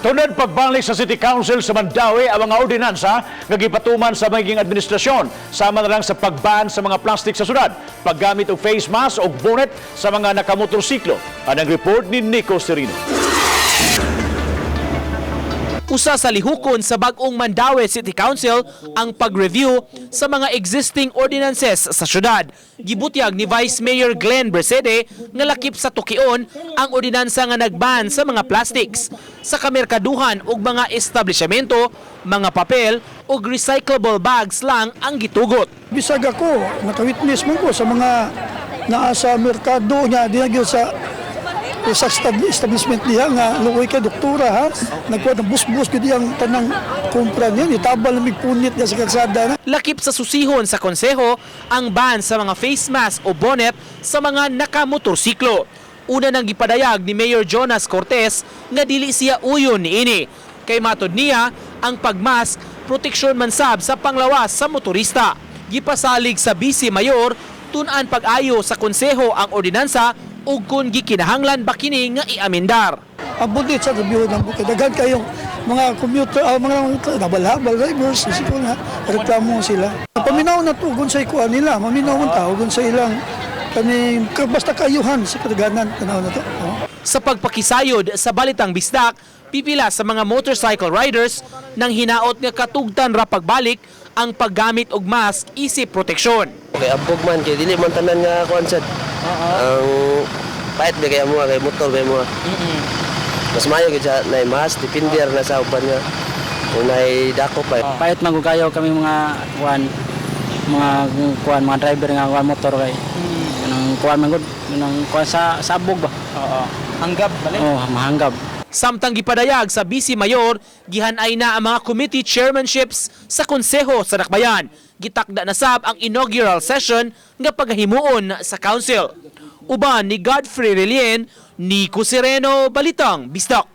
Tunod pagbalik sa City Council sa Mandawi ang mga ordinansa nga gipatuman sa magiging administrasyon sama na lang sa pagban sa mga plastik sa syudad, paggamit og face mask o bonnet sa mga nakamotorsiklo. Anang report ni Nico Serino. Usa sa lihukon sa bag-ong Mandawi City Council ang pag-review sa mga existing ordinances sa syudad. Gibutyag ni Vice Mayor Glenn Bersede nga lakip sa tukion ang ordinansa nga nagban sa mga plastics sa kamerkaduhan ug mga establishmento, mga papel ug recyclable bags lang ang gitugot. Bisag ako, nakawitness mo ko sa mga naa sa merkado niya, dinagyo sa establishment niya nga luoy kay doktora ha nagkuha ng bus-bus gud yang tanang kumpra niya itabal mig punit niya sa kalsada na. Lakip sa susihon sa konseho ang ban sa mga face mask o bonnet sa mga nakamotorsiklo. Una nang gipadayag ni Mayor Jonas Cortez nga dili siya uyon niini. Kay matod niya ang pagmask proteksyon man sab sa panglawas sa motorista. Gipasalig sa Vice Mayor tun-an pag-ayo sa konseho ang ordinansa ug kung gikinahanglan ba kini nga iamendar. Ang budget sa review ng daghan kayong mga commuter mga nabal-habal drivers siguro nga reklamo sila. Paminaw na to sa ikuan nila, maminaw man tao sa ilang kani basta kayuhan sa kadaghanan tanaw na to. Sa pagpakisayod sa balitang bisdak, pipila sa mga motorcycle riders nang hinaot nga katugtan ra pagbalik ang paggamit og mask isip proteksyon. Kay abog man kay dili man tanan nga kuan sad. Ang pait ba kay mo kay motor ba mo. Mas maayo gid sa nay mask depender na sa uban nga. Kung nay dako pa. Pait man ko kayo kami mga mga driver nga kuan motor kay. Nang kuan man gud nang kuan sa sabog ba. Oo. Hanggab bali. Oh, mahanggab. Samtang gipadayag sa Vice Mayor, gihanay na ang mga committee chairmanships sa konseho sa Dakbayan. Gitakda na sab ang inaugural session nga paghimuon sa council. Uban ni Godfrey Relien, Nico Sereno, Balitang Bisdak.